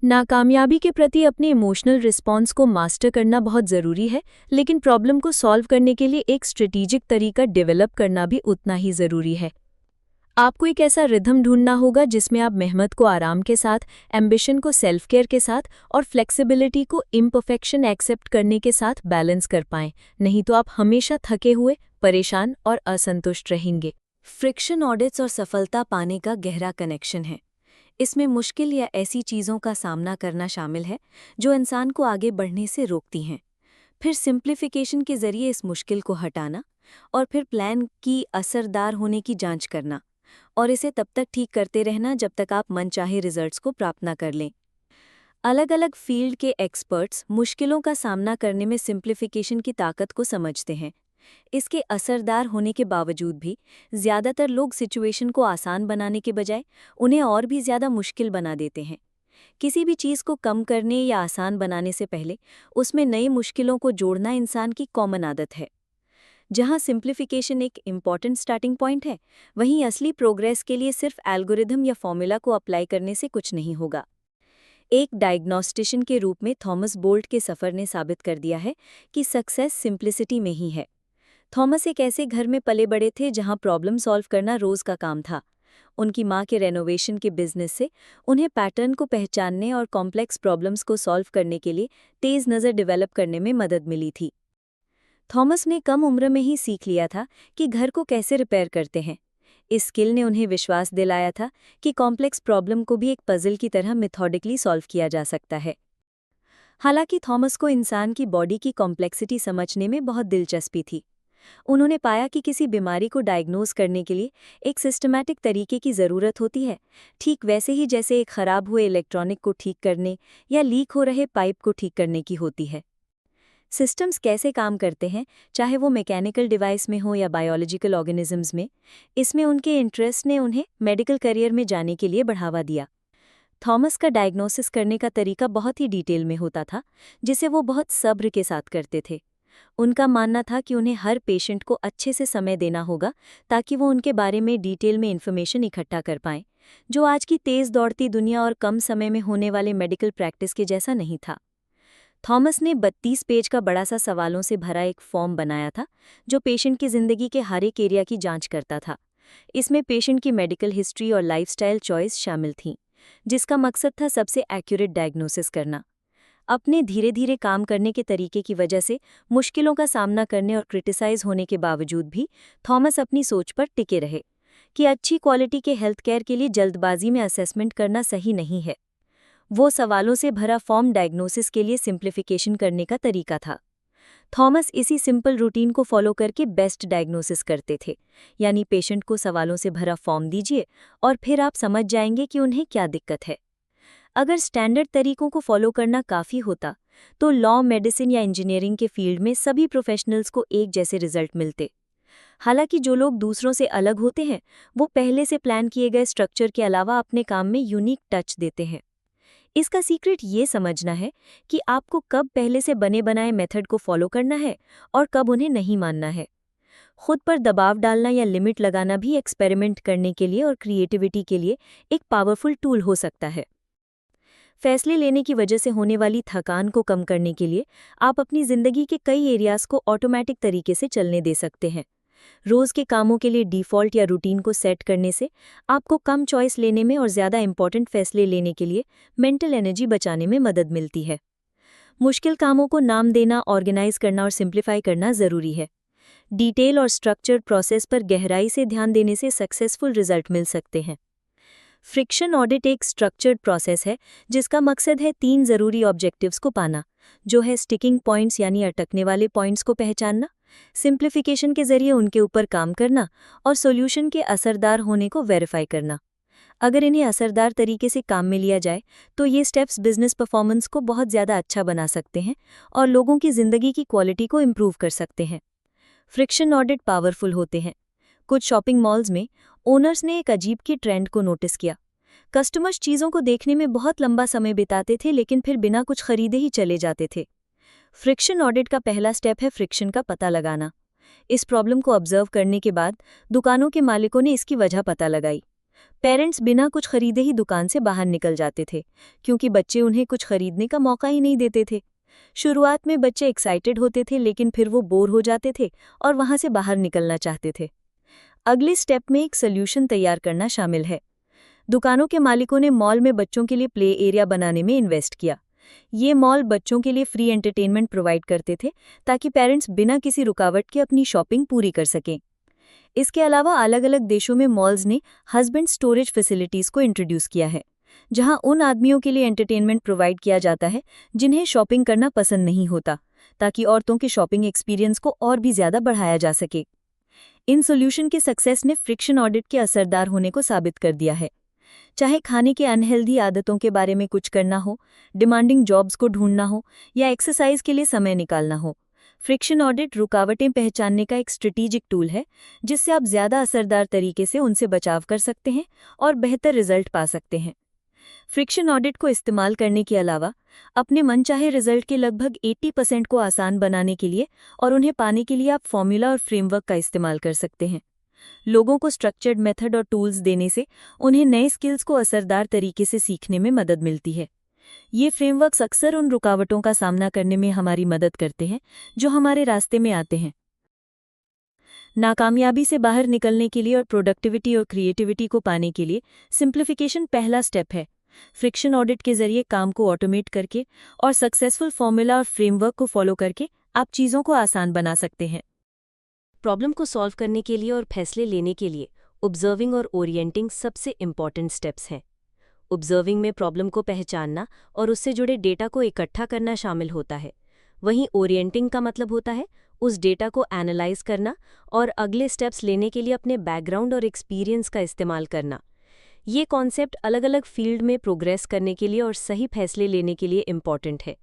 नाकामयाबी के प्रति अपने इमोशनल रिस्पॉन्स को मास्टर करना बहुत ज़रूरी है, लेकिन प्रॉब्लम को सॉल्व करने के लिए एक स्ट्रेटेजिक तरीका डेवलप करना भी उतना ही ज़रूरी है। आपको एक ऐसा रिदम ढूंढना होगा जिसमें आप मेहनत को आराम के साथ, एम्बिशन को सेल्फ केयर के साथ और फ्लेक्सिबिलिटी को इम्परफेक्शन एक्सेप्ट करने के साथ बैलेंस कर पाएं, नहीं तो आप हमेशा थके हुए, परेशान और असंतुष्ट रहेंगे। फ्रिक्शन ऑडिट्स और सफलता पाने का गहरा कनेक्शन है। इसमें मुश्किल या ऐसी चीज़ों का सामना करना शामिल है जो इंसान को आगे बढ़ने से रोकती हैं। फिर सिंप्लीफिकेशन के जरिए इस मुश्किल को हटाना और फिर प्लान की असरदार होने की जांच करना और इसे तब तक ठीक करते रहना जब तक आप मनचाहे रिजल्ट्स को प्राप्त न कर लें। अलग अलग फील्ड के एक्सपर्ट्स मुश्किलों का सामना करने में सिंप्लीफिकेशन की ताकत को समझते हैं। इसके असरदार होने के बावजूद भी ज़्यादातर लोग सिचुएशन को आसान बनाने के बजाय उन्हें और भी ज़्यादा मुश्किल बना देते हैं। किसी भी चीज़ को कम करने या आसान बनाने से पहले उसमें नई मुश्किलों को जोड़ना इंसान की कॉमन आदत है। जहाँ सिंप्लीफिकेशन एक इम्पॉर्टेंट स्टार्टिंग पॉइंट है, वहीं असली प्रोग्रेस के लिए सिर्फ एल्गोरिथम या फॉर्मूला को अप्लाई करने से कुछ नहीं होगा। एक डायग्नोस्टिशियन के रूप में थॉमस बोल्ट के सफ़र ने साबित कर दिया है कि सक्सेस सिंप्लिसिटी में ही है। थॉमस एक ऐसे घर में पले बड़े थे जहां प्रॉब्लम सॉल्व करना रोज का काम था। उनकी मां के रेनोवेशन के बिजनेस से उन्हें पैटर्न को पहचानने और कॉम्प्लेक्स प्रॉब्लम्स को सॉल्व करने के लिए तेज नज़र डेवलप करने में मदद मिली थी। थॉमस ने कम उम्र में ही सीख लिया था कि घर को कैसे रिपेयर करते हैं। इस स्किल ने उन्हें विश्वास दिलाया था कि कॉम्प्लेक्स प्रॉब्लम को भी एक पजल की तरह मेथोडिकली सॉल्व किया जा सकता है। हालांकि थॉमस को इंसान की बॉडी की कॉम्प्लेक्सिटी समझने में बहुत दिलचस्पी थी। उन्होंने पाया कि किसी बीमारी को डायग्नोज करने के लिए एक सिस्टमैटिक तरीके की ज़रूरत होती है, ठीक वैसे ही जैसे एक ख़राब हुए इलेक्ट्रॉनिक को ठीक करने या लीक हो रहे पाइप को ठीक करने की होती है। सिस्टम्स कैसे काम करते हैं, चाहे वो मैकेनिकल डिवाइस में हो या बायोलॉजिकल ऑर्गेनिजम्स में, इसमें उनके इंटरेस्ट ने उन्हें मेडिकल करियर में जाने के लिए बढ़ावा दिया। थॉमस का डायग्नोसिस करने का तरीका बहुत ही डिटेल में होता था, जिसे वो बहुत सब्र के साथ करते थे। उनका मानना था कि उन्हें हर पेशेंट को अच्छे से समय देना होगा ताकि वो उनके बारे में डिटेल में इन्फॉर्मेशन इकट्ठा कर पाएं, जो आज की तेज़ दौड़ती दुनिया और कम समय में होने वाले मेडिकल प्रैक्टिस के जैसा नहीं था। थॉमस ने 32 पेज का बड़ा सा सवालों से भरा एक फॉर्म बनाया था, जो पेशेंट की ज़िंदगी के हर एक एरिया की जांच करता था। इसमें पेशेंट की मेडिकल हिस्ट्री और लाइफस्टाइल चॉइस शामिल थीं, जिसका मकसद था सबसे एक्यूरेट डायग्नोसिस करना। अपने धीरे धीरे काम करने के तरीके की वजह से मुश्किलों का सामना करने और क्रिटिसाइज होने के बावजूद भी थॉमस अपनी सोच पर टिके रहे कि अच्छी क्वालिटी के हेल्थ केयर के लिए जल्दबाजी में असेसमेंट करना सही नहीं है। वो सवालों से भरा फॉर्म डायग्नोसिस के लिए सिंप्लीफिकेशन करने का तरीका था। थॉमस इसी सिंपल रूटीन को फॉलो करके बेस्ट डायग्नोसिस करते थे, यानी पेशेंट को सवालों से भरा फॉर्म दीजिए और फिर आप समझ जाएंगे कि उन्हें क्या दिक्कत है। अगर स्टैंडर्ड तरीकों को फॉलो करना काफ़ी होता, तो लॉ, मेडिसिन या इंजीनियरिंग के फील्ड में सभी प्रोफेशनल्स को एक जैसे रिजल्ट मिलते। हालांकि जो लोग दूसरों से अलग होते हैं, वो पहले से प्लान किए गए स्ट्रक्चर के अलावा अपने काम में यूनिक टच देते हैं। इसका सीक्रेट ये समझना है कि आपको कब पहले से बने बनाए मेथड को फॉलो करना है और कब उन्हें नहीं मानना है। खुद पर दबाव डालना या लिमिट लगाना भी एक्सपेरिमेंट करने के लिए और क्रिएटिविटी के लिए एक पावरफुल टूल हो सकता है। फैसले लेने की वजह से होने वाली थकान को कम करने के लिए आप अपनी ज़िंदगी के कई एरियाज़ को ऑटोमेटिक तरीके से चलने दे सकते हैं। रोज़ के कामों के लिए डिफ़ॉल्ट या रूटीन को सेट करने से आपको कम चॉइस लेने में और ज़्यादा इंपॉर्टेंट फैसले लेने के लिए मेंटल एनर्जी बचाने में मदद मिलती है। मुश्किल कामों को नाम देना, ऑर्गेनाइज करना और सिंप्लीफाई करना ज़रूरी है। डिटेल और स्ट्रक्चर्ड प्रोसेस पर गहराई से ध्यान देने से सक्सेसफुल रिजल्ट मिल सकते हैं। फ्रिक्शन ऑडिट एक स्ट्रक्चर्ड प्रोसेस है जिसका मकसद है 3 ज़रूरी ऑब्जेक्टिव्स को पाना, जो है स्टिकिंग पॉइंट्स यानी अटकने वाले पॉइंट्स को पहचानना, सिंप्लीफिकेशन के जरिए उनके ऊपर काम करना और सॉल्यूशन के असरदार होने को वेरीफाई करना। अगर इन्हें असरदार तरीके से काम में लिया जाए तो ये स्टेप्स बिजनेस परफॉर्मेंस को बहुत ज़्यादा अच्छा बना सकते हैं और लोगों की ज़िंदगी की क्वालिटी को इम्प्रूव कर सकते हैं। फ्रिक्शन ऑडिट पावरफुल होते हैं। कुछ शॉपिंग मॉल्स में ओनर्स ने एक अजीब की ट्रेंड को नोटिस किया। कस्टमर्स चीज़ों को देखने में बहुत लंबा समय बिताते थे लेकिन फिर बिना कुछ खरीदे ही चले जाते थे। फ्रिक्शन ऑडिट का पहला स्टेप है फ्रिक्शन का पता लगाना। इस प्रॉब्लम को ऑब्जर्व करने के बाद दुकानों के मालिकों ने इसकी वजह पता लगाई। पेरेंट्स बिना कुछ खरीदे ही दुकान से बाहर निकल जाते थे क्योंकि बच्चे उन्हें कुछ खरीदने का मौका ही नहीं देते थे। शुरुआत में बच्चे एक्साइटेड होते थे लेकिन फिर वो बोर हो जाते थे और वहां से बाहर निकलना चाहते थे। अगले स्टेप में एक सॉल्यूशन तैयार करना शामिल है। दुकानों के मालिकों ने मॉल में बच्चों के लिए प्ले एरिया बनाने में इन्वेस्ट किया। ये मॉल बच्चों के लिए फ्री एंटरटेनमेंट प्रोवाइड करते थे ताकि पेरेंट्स बिना किसी रुकावट के अपनी शॉपिंग पूरी कर सकें। इसके अलावा अलग अलग देशों में मॉल्स ने हस्बैंड स्टोरेज फैसिलिटीज़ को इंट्रोड्यूस किया है, जहां उन आदमियों के लिए एंटरटेनमेंट प्रोवाइड किया जाता है जिन्हें शॉपिंग करना पसंद नहीं होता, ताकि औरतों के शॉपिंग एक्सपीरियंस को और भी ज़्यादा बढ़ाया जा सके। इन सॉल्यूशन के सक्सेस ने फ्रिक्शन ऑडिट के असरदार होने को साबित कर दिया है। चाहे खाने के अनहेल्दी आदतों के बारे में कुछ करना हो, डिमांडिंग जॉब्स को ढूंढना हो या एक्सरसाइज के लिए समय निकालना हो, फ्रिक्शन ऑडिट रुकावटें पहचानने का एक स्ट्रेटेजिक टूल है जिससे आप ज़्यादा असरदार तरीके से उनसे बचाव कर सकते हैं और बेहतर रिजल्ट पा सकते हैं। फ्रिक्शन ऑडिट को इस्तेमाल करने के अलावा अपने मनचाहे रिजल्ट के लगभग 80% को आसान बनाने के लिए और उन्हें पाने के लिए आप फॉर्मूला और फ्रेमवर्क का इस्तेमाल कर सकते हैं। लोगों को स्ट्रक्चर्ड मेथड और टूल्स देने से उन्हें नए स्किल्स को असरदार तरीके से सीखने में मदद मिलती है। ये फ्रेमवर्क्स अक्सर उन रुकावटों का सामना करने में हमारी मदद करते हैं जो हमारे रास्ते में आते हैं। नाकामयाबी से बाहर निकलने के लिए और प्रोडक्टिविटी और क्रिएटिविटी को पाने के लिए सिंप्लीफिकेशन पहला स्टेप है। फ्रिक्शन ऑडिट के जरिए काम को ऑटोमेट करके और सक्सेसफुल फॉर्मूला और फ्रेमवर्क को फॉलो करके आप चीज़ों को आसान बना सकते हैं। प्रॉब्लम को सॉल्व करने के लिए और फैसले लेने के लिए ऑब्जर्विंग और ओरिएंटिंग सबसे इम्पॉर्टेंट स्टेप्स हैं। ऑब्जर्विंग में प्रॉब्लम को पहचानना और उससे जुड़े डेटा को इकट्ठा करना शामिल होता है। वहीं ओरिएंटिंग का मतलब होता है उस डेटा को एनालाइज करना और अगले स्टेप्स लेने के लिए अपने बैकग्राउंड और एक्सपीरियंस का इस्तेमाल करना। ये कॉन्सेप्ट अलग अलग फील्ड में प्रोग्रेस करने के लिए और सही फैसले लेने के लिए इम्पॉर्टेंट है।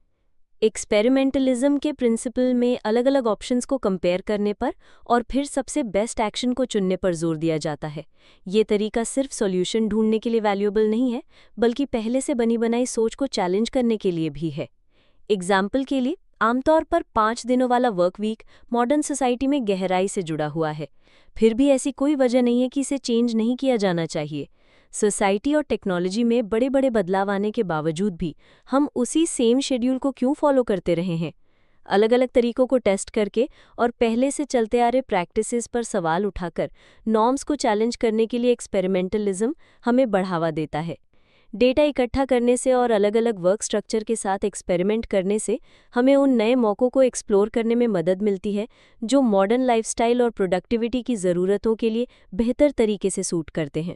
एक्सपेरिमेंटलिज्म के प्रिंसिपल में अलग अलग ऑप्शंस को कंपेयर करने पर और फिर सबसे बेस्ट एक्शन को चुनने पर जोर दिया जाता है। ये तरीका सिर्फ सॉल्यूशन ढूंढने के लिए वैल्यूएबल नहीं है, बल्कि पहले से बनी बनाई सोच को चैलेंज करने के लिए भी है। एग्जाम्पल के लिए, आमतौर पर 5 दिनों वाला वर्क वीक मॉडर्न सोसाइटी में गहराई से जुड़ा हुआ है। फिर भी ऐसी कोई वजह नहीं है कि इसे चेंज नहीं किया जाना चाहिए। सोसाइटी और टेक्नोलॉजी में बड़े बड़े बदलाव आने के बावजूद भी हम उसी सेम शेड्यूल को क्यों फॉलो करते रहे हैं? अलग अलग तरीकों को टेस्ट करके और पहले से चलते आ रहे प्रैक्टिसेस पर सवाल उठाकर नॉर्म्स को चैलेंज करने के लिए एक्सपेरिमेंटलिज्म हमें बढ़ावा देता है। डेटा इकट्ठा करने से और अलग अलग वर्क स्ट्रक्चर के साथ एक्सपेरिमेंट करने से हमें उन नए मौक़ों को एक्सप्लोर करने में मदद मिलती है जो मॉडर्न लाइफस्टाइल और प्रोडक्टिविटी की ज़रूरतों के लिए बेहतर तरीके से सूट करते हैं।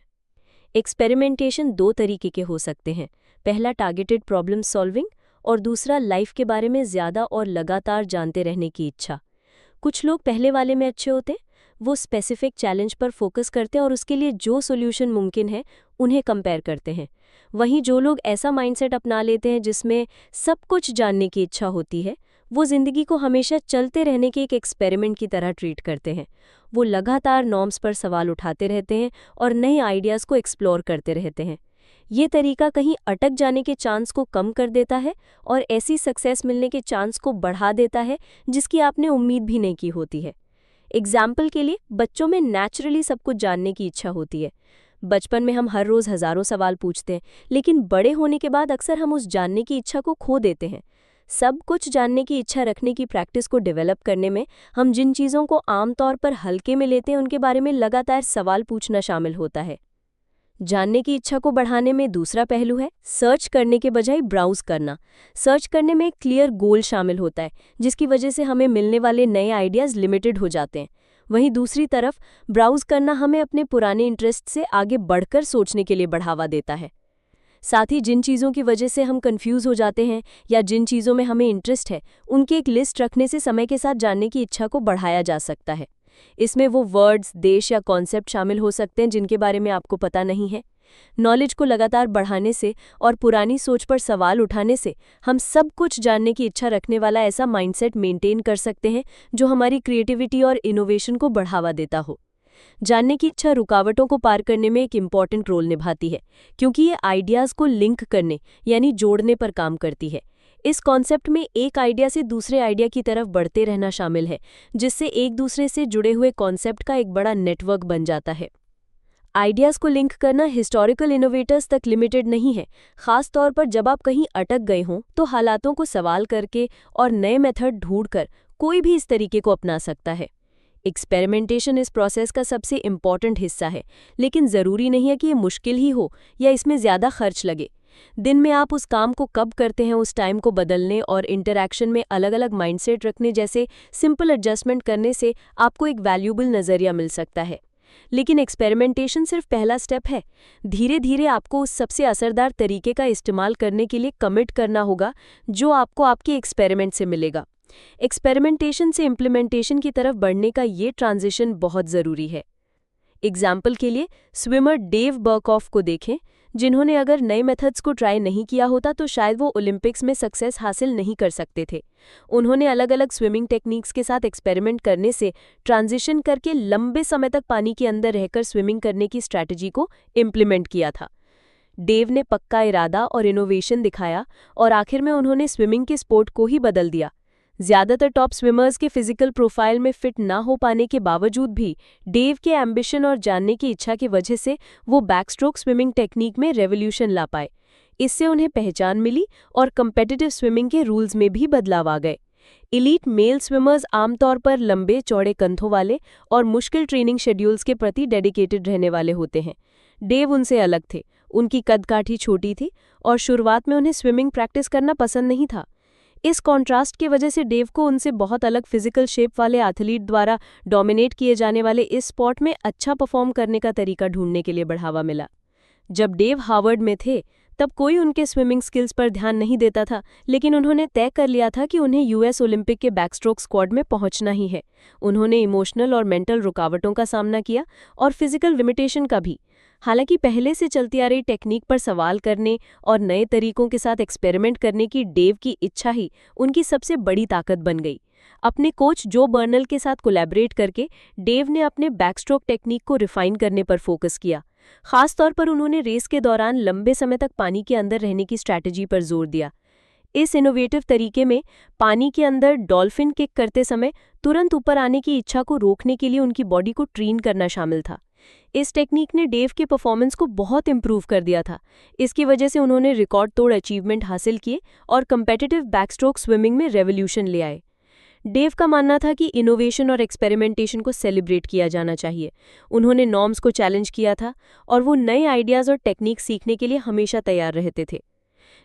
एक्सपेरिमेंटेशन 2 तरीके के हो सकते हैं। पहला टारगेटेड प्रॉब्लम सॉल्विंग और दूसरा लाइफ के बारे में ज़्यादा और लगातार जानते रहने की इच्छा। कुछ लोग पहले वाले में अच्छे होते हैं, वो स्पेसिफिक चैलेंज पर फोकस करते हैं और उसके लिए जो सॉल्यूशन मुमकिन है उन्हें कंपेयर करते हैं। वहीं जो लोग ऐसा माइंडसेट अपना लेते हैं जिसमें सब कुछ जानने की इच्छा होती है, वो ज़िंदगी को हमेशा चलते रहने के एक एक्सपेरिमेंट की तरह ट्रीट करते हैं। वो लगातार नॉर्म्स पर सवाल उठाते रहते हैं और नए आइडियाज़ को एक्सप्लोर करते रहते हैं। ये तरीका कहीं अटक जाने के चांस को कम कर देता है और ऐसी सक्सेस मिलने के चांस को बढ़ा देता है जिसकी आपने उम्मीद भी नहीं की होती है। एग्जाम्पल के लिए, बच्चों में नेचुरली सब कुछ जानने की इच्छा होती है। बचपन में हम हर रोज़ हज़ारों सवाल पूछते हैं, लेकिन बड़े होने के बाद अक्सर हम उस जानने की इच्छा को खो देते हैं। सब कुछ जानने की इच्छा रखने की प्रैक्टिस को डेवलप करने में हम जिन चीज़ों को आमतौर पर हल्के में लेते हैं उनके बारे में लगातार सवाल पूछना शामिल होता है। जानने की इच्छा को बढ़ाने में दूसरा पहलू है सर्च करने के बजाय ब्राउज करना। सर्च करने में एक क्लियर गोल शामिल होता है, जिसकी वजह से हमें मिलने वाले नए आइडियाज़ लिमिटेड हो जाते हैं। वहीं दूसरी तरफ ब्राउज करना हमें अपने पुराने इंटरेस्ट से आगे बढ़कर सोचने के लिए बढ़ावा देता है। साथ ही जिन चीज़ों की वजह से हम कंफ्यूज हो जाते हैं या जिन चीज़ों में हमें इंटरेस्ट है, उनकी एक लिस्ट रखने से समय के साथ जानने की इच्छा को बढ़ाया जा सकता है। इसमें वो वर्ड्स, देश या कॉन्सेप्ट शामिल हो सकते हैं जिनके बारे में आपको पता नहीं है। नॉलेज को लगातार बढ़ाने से और पुरानी सोच पर सवाल उठाने से हम सब कुछ जानने की इच्छा रखने वाला ऐसा माइंडसेट मेंटेन कर सकते हैं जो हमारी क्रिएटिविटी और इनोवेशन को बढ़ावा देता हो। जानने की इच्छा रुकावटों को पार करने में एक इम्पॉर्टेंट रोल निभाती है, क्योंकि ये आइडियाज़ को लिंक करने यानी जोड़ने पर काम करती है। इस कॉन्सेप्ट में एक आइडिया से दूसरे आइडिया की तरफ बढ़ते रहना शामिल है, जिससे एक दूसरे से जुड़े हुए कॉन्सेप्ट का एक बड़ा नेटवर्क बन जाता है। आइडियाज़ को लिंक करना हिस्टोरिकल इनोवेटर्स तक लिमिटेड नहीं है। खास तौर पर जब आप कहीं अटक गए हों तो हालातों को सवाल करके और नए मेथड ढूंढकर कोई भी इस तरीके को अपना सकता है। एक्सपेरिमेंटेशन इस प्रोसेस का सबसे इम्पॉर्टेंट हिस्सा है, लेकिन ज़रूरी नहीं है कि ये मुश्किल ही हो या इसमें ज़्यादा खर्च लगे। दिन में आप उस काम को कब करते हैं, उस टाइम को बदलने और इंटरैक्शन में अलग अलग माइंडसेट रखने जैसे सिंपल एडजस्टमेंट करने से आपको एक वैल्यूबल नज़रिया मिल सकता है। लेकिन एक्सपेरिमेंटेशन सिर्फ पहला स्टेप है। धीरे धीरे आपको उस सबसे असरदार तरीके का इस्तेमाल करने के लिए कमिट करना होगा जो आपको आपके एक्सपेरिमेंट से मिलेगा। एक्सपेरिमेंटेशन से इम्प्लीमेंटेशन की तरफ बढ़ने का ये ट्रांजिशन बहुत ज़रूरी है। एग्जाम्पल के लिए स्विमर डेव बर्कऑफ को देखें, जिन्होंने अगर नए मेथड्स को ट्राई नहीं किया होता तो शायद वो ओलंपिक्स में सक्सेस हासिल नहीं कर सकते थे। उन्होंने अलग अलग स्विमिंग टेक्निक्स के साथ एक्सपेरिमेंट करने से ट्रांजिशन करके लंबे समय तक पानी के अंदर रहकर स्विमिंग करने की स्ट्रैटेजी को इम्प्लीमेंट किया था। डेव ने पक्का इरादा और इनोवेशन दिखाया और आखिर में उन्होंने स्विमिंग के स्पोर्ट को ही बदल दिया। ज़्यादातर टॉप स्विमर्स के फिजिकल प्रोफाइल में फिट ना हो पाने के बावजूद भी डेव के एम्बिशन और जानने की इच्छा की वजह से वो बैकस्ट्रोक स्विमिंग टेक्निक में रेवोल्यूशन ला पाए। इससे उन्हें पहचान मिली और कम्पिटिटिव स्विमिंग के रूल्स में भी बदलाव आ गए। एलीट मेल स्विमर्स आमतौर पर लंबे चौड़े कंधों वाले और मुश्किल ट्रेनिंग शेड्यूल्स के प्रति डेडिकेटेड रहने वाले होते हैं। डेव उनसे अलग थे। उनकी कदकाठी छोटी थी और शुरुआत में उन्हें स्विमिंग प्रैक्टिस करना पसंद नहीं था। इस कॉन्ट्रास्ट की वजह से डेव को उनसे बहुत अलग फिजिकल शेप वाले एथलीट द्वारा डोमिनेट किए जाने वाले इस स्पोर्ट में अच्छा परफॉर्म करने का तरीका ढूंढने के लिए बढ़ावा मिला। जब डेव हार्वर्ड में थे तब कोई उनके स्विमिंग स्किल्स पर ध्यान नहीं देता था, लेकिन उन्होंने तय कर लिया था कि उन्हें यूएस ओलंपिक के बैकस्ट्रोक स्क्वाड में पहुंचना ही है। उन्होंने इमोशनल और मेंटल रुकावटों का सामना किया और फिजिकल लिमिटेशन का भी। हालांकि पहले से चलती आ रही टेक्निक पर सवाल करने और नए तरीकों के साथ एक्सपेरिमेंट करने की डेव की इच्छा ही उनकी सबसे बड़ी ताकत बन गई। अपने कोच जो बर्नल के साथ कोलैबोरेट करके डेव ने अपने बैकस्ट्रोक टेक्निक को रिफाइन करने पर फोकस किया। खास तौर पर उन्होंने रेस के दौरान लंबे समय तक पानी के अंदर रहने की स्ट्रैटेजी पर जोर दिया। इस इनोवेटिव तरीके में पानी के अंदर डॉल्फिन किक करते समय तुरंत ऊपर आने की इच्छा को रोकने के लिए उनकी बॉडी को ट्रेन करना शामिल था। इस टेक्निक ने डेव के परफॉर्मेंस को बहुत इंप्रूव कर दिया था। इसकी वजह से उन्होंने रिकॉर्ड तोड़ अचीवमेंट हासिल किए और कम्पिटिटिव बैकस्ट्रोक स्विमिंग में रेवोल्यूशन ले आए। डेव का मानना था कि इनोवेशन और एक्सपेरिमेंटेशन को सेलिब्रेट किया जाना चाहिए। उन्होंने नॉर्म्स को चैलेंज किया था और वो नए आइडियाज़ और टेक्निक सीखने के लिए हमेशा तैयार रहते थे।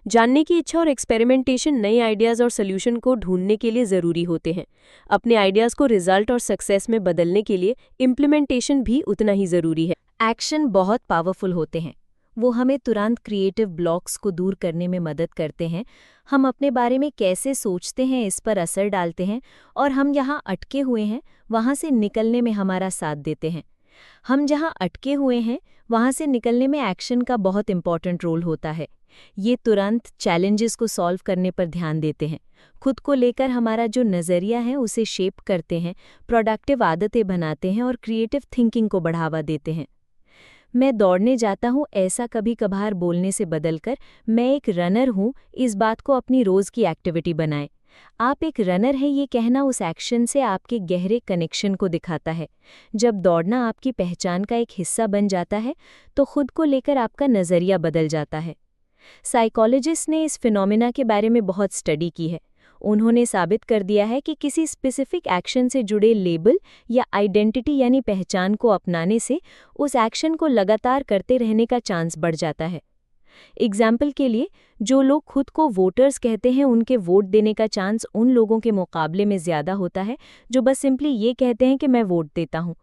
जानने की इच्छा और एक्सपेरिमेंटेशन नए आइडियाज़ और सॉल्यूशन को ढूंढने के लिए ज़रूरी होते हैं। अपने आइडियाज़ को रिजल्ट और सक्सेस में बदलने के लिए इम्प्लीमेंटेशन भी उतना ही ज़रूरी है। एक्शन बहुत पावरफुल होते हैं। वो हमें तुरंत क्रिएटिव ब्लॉक्स को दूर करने में मदद करते हैं। हम अपने बारे में कैसे सोचते हैं इस पर असर डालते हैं और हम जहाँ अटके हुए हैं वहाँ से निकलने में हमारा साथ देते हैं। हम जहाँ अटके हुए हैं वहाँ से निकलने में एक्शन का बहुत इम्पॉर्टेंट रोल होता है। ये तुरंत चैलेंजेस को सॉल्व करने पर ध्यान देते हैं, खुद को लेकर हमारा जो नज़रिया है उसे शेप करते हैं, प्रोडक्टिव आदतें बनाते हैं और क्रिएटिव थिंकिंग को बढ़ावा देते हैं। मैं दौड़ने जाता हूँ ऐसा कभी कभार बोलने से बदलकर मैं एक रनर हूँ इस बात को अपनी रोज़ की एक्टिविटी बनाएं। आप एक रनर हैं ये कहना उस एक्शन से आपके गहरे कनेक्शन को दिखाता है। जब दौड़ना आपकी पहचान का एक हिस्सा बन जाता है तो खुद को लेकर आपका नज़रिया बदल जाता है। साइकोलॉजिस्ट ने इस फिनोमेना के बारे में बहुत स्टडी की है। उन्होंने साबित कर दिया है कि किसी स्पेसिफिक एक्शन से जुड़े लेबल या आइडेंटिटी यानी पहचान को अपनाने से उस एक्शन को लगातार करते रहने का चांस बढ़ जाता है। एग्जाम्पल के लिए, जो लोग खुद को वोटर्स कहते हैं उनके वोट देने का चांस उन लोगों के मुकाबले में ज़्यादा होता है जो बस सिंपली ये कहते हैं कि मैं वोट देता हूँ।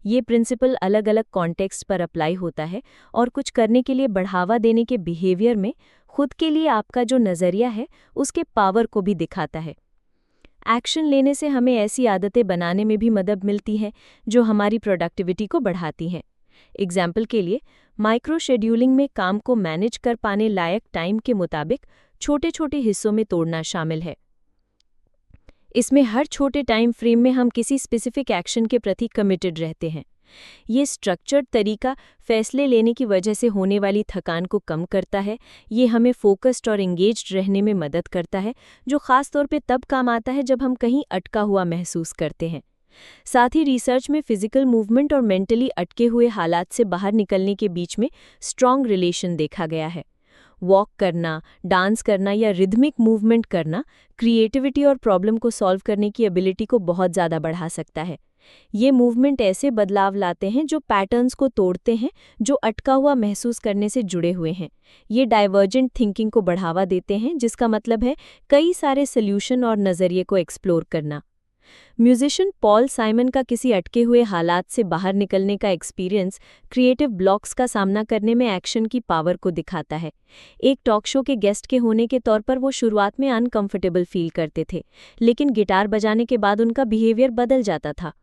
ये प्रिंसिपल अलग अलग कॉन्टेक्स्ट पर अप्लाई होता है और कुछ करने के लिए बढ़ावा देने के बिहेवियर में खुद के लिए आपका जो नज़रिया है उसके पावर को भी दिखाता है। एक्शन लेने से हमें ऐसी आदतें बनाने में भी मदद मिलती है जो हमारी प्रोडक्टिविटी को बढ़ाती हैं। एग्जाम्पल के लिए, माइक्रो शेड्यूलिंग में काम को मैनेज कर पाने लायक टाइम के मुताबिक छोटे छोटे हिस्सों में तोड़ना शामिल है। इसमें हर छोटे टाइम फ्रेम में हम किसी स्पेसिफिक एक्शन के प्रति कमिटेड रहते हैं। ये स्ट्रक्चर्ड तरीका फैसले लेने की वजह से होने वाली थकान को कम करता है। ये हमें फोकस्ड और एंगेज्ड रहने में मदद करता है, जो खास तौर पे तब काम आता है जब हम कहीं अटका हुआ महसूस करते हैं। साथ ही रिसर्च में फिजिकल मूवमेंट और मेंटली अटके हुए हालात से बाहर निकलने के बीच में स्ट्रॉन्ग रिलेशन देखा गया है। वॉक करना, डांस करना या रिदमिक मूवमेंट करना क्रिएटिविटी और प्रॉब्लम को सॉल्व करने की एबिलिटी को बहुत ज़्यादा बढ़ा सकता है। ये मूवमेंट ऐसे बदलाव लाते हैं जो पैटर्न्स को तोड़ते हैं, जो अटका हुआ महसूस करने से जुड़े हुए हैं। ये डाइवर्जेंट थिंकिंग को बढ़ावा देते हैं, जिसका मतलब है कई सारे सॉल्यूशन और नज़रिए को एक्सप्लोर करना। म्यूजिशियन पॉल साइमन का किसी अटके हुए हालात से बाहर निकलने का एक्सपीरियंस क्रिएटिव ब्लॉक्स का सामना करने में एक्शन की पावर को दिखाता है। एक टॉक शो के गेस्ट के होने के तौर पर वो शुरुआत में अनकंफर्टेबल फील करते थे, लेकिन गिटार बजाने के बाद उनका बिहेवियर बदल जाता था।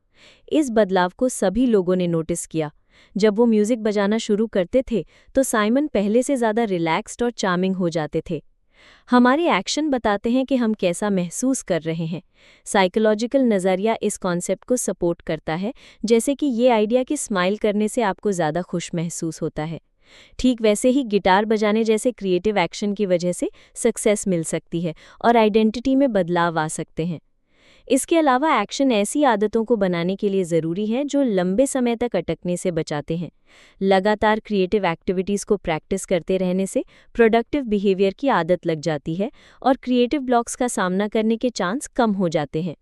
इस बदलाव को सभी लोगों ने नोटिस किया। जब वो म्यूजिक बजाना शुरू करते थे तो साइमन पहले से ज़्यादा रिलैक्स्ड और चार्मिंग हो जाते थे। हमारे एक्शन बताते हैं कि हम कैसा महसूस कर रहे हैं। साइकोलॉजिकल नज़रिया इस कॉन्सेप्ट को सपोर्ट करता है, जैसे कि ये आइडिया कि स्माइल करने से आपको ज़्यादा खुश महसूस होता है। ठीक वैसे ही गिटार बजाने जैसे क्रिएटिव एक्शन की वजह से सक्सेस मिल सकती है और आइडेंटिटी में बदलाव आ सकते हैं। इसके अलावा एक्शन ऐसी आदतों को बनाने के लिए ज़रूरी है जो लंबे समय तक अटकने से बचाते हैं। लगातार क्रिएटिव एक्टिविटीज़ को प्रैक्टिस करते रहने से प्रोडक्टिव बिहेवियर की आदत लग जाती है और क्रिएटिव ब्लॉक्स का सामना करने के चांस कम हो जाते हैं।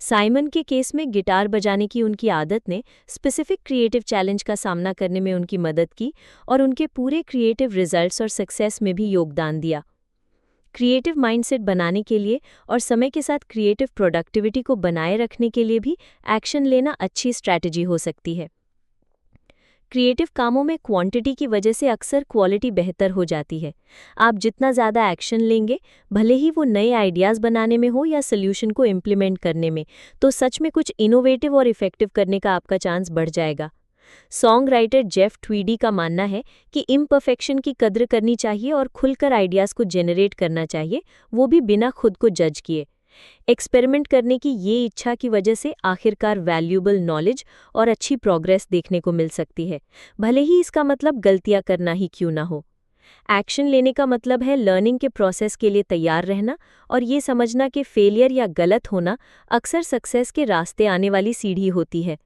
साइमन के केस में गिटार बजाने की उनकी आदत ने स्पेसिफिक क्रिएटिव चैलेंज का सामना करने में उनकी मदद की और उनके पूरे क्रिएटिव रिजल्ट्स और सक्सेस में भी योगदान दिया। क्रिएटिव माइंडसेट बनाने के लिए और समय के साथ क्रिएटिव प्रोडक्टिविटी को बनाए रखने के लिए भी एक्शन लेना अच्छी स्ट्रैटेजी हो सकती है। क्रिएटिव कामों में क्वांटिटी की वजह से अक्सर क्वालिटी बेहतर हो जाती है। आप जितना ज़्यादा एक्शन लेंगे, भले ही वो नए आइडियाज़ बनाने में हो या सोल्यूशन को इम्प्लीमेंट करने में, तो सच में कुछ इनोवेटिव और इफेक्टिव करने का आपका चांस बढ़ जाएगा। सॉन्ग राइटर जेफ ट्वीडी का मानना है कि इम्परफेक्शन की कद्र करनी चाहिए और खुलकर आइडियाज़ को जेनरेट करना चाहिए, वो भी बिना खुद को जज किए। एक्सपेरिमेंट करने की ये इच्छा की वजह से आखिरकार वैल्यूएबल नॉलेज और अच्छी प्रोग्रेस देखने को मिल सकती है, भले ही इसका मतलब गलतियां करना ही क्यों ना हो। एक्शन लेने का मतलब है लर्निंग के प्रोसेस के लिए तैयार रहना और ये समझना कि फेलियर या गलत होना अक्सर सक्सेस के रास्ते आने वाली सीढ़ी होती है।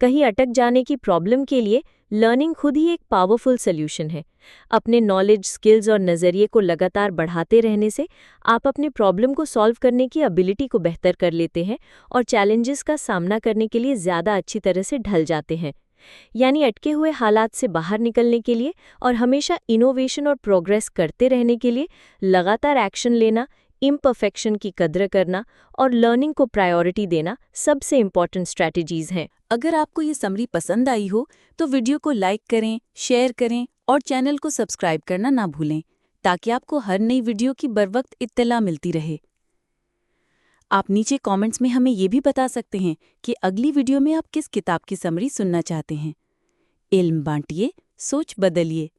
कहीं अटक जाने की प्रॉब्लम के लिए लर्निंग खुद ही एक पावरफुल सॉल्यूशन है। अपने नॉलेज, स्किल्स और नज़रिए को लगातार बढ़ाते रहने से आप अपने प्रॉब्लम को सॉल्व करने की एबिलिटी को बेहतर कर लेते हैं और चैलेंजेस का सामना करने के लिए ज़्यादा अच्छी तरह से ढल जाते हैं। यानी अटके हुए हालात से बाहर निकलने के लिए और हमेशा इनोवेशन और प्रोग्रेस करते रहने के लिए लगातार एक्शन लेना, इम्परफेक्शन की कद्र करना और लर्निंग को प्रायोरिटी देना सबसे इम्पॉर्टेंट स्ट्रैटेजीज हैं। अगर आपको ये समरी पसंद आई हो तो वीडियो को लाइक करें, शेयर करें और चैनल को सब्सक्राइब करना ना भूलें, ताकि आपको हर नई वीडियो की बरवक्त इत्तला मिलती रहे। आप नीचे कमेंट्स में हमें ये भी बता सकते हैं कि अगली वीडियो में आप किस किताब की समरी सुनना चाहते हैं। इल्म बांटिए, सोच बदलिए।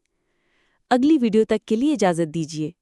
अगली वीडियो तक के लिए इजाज़त दीजिए।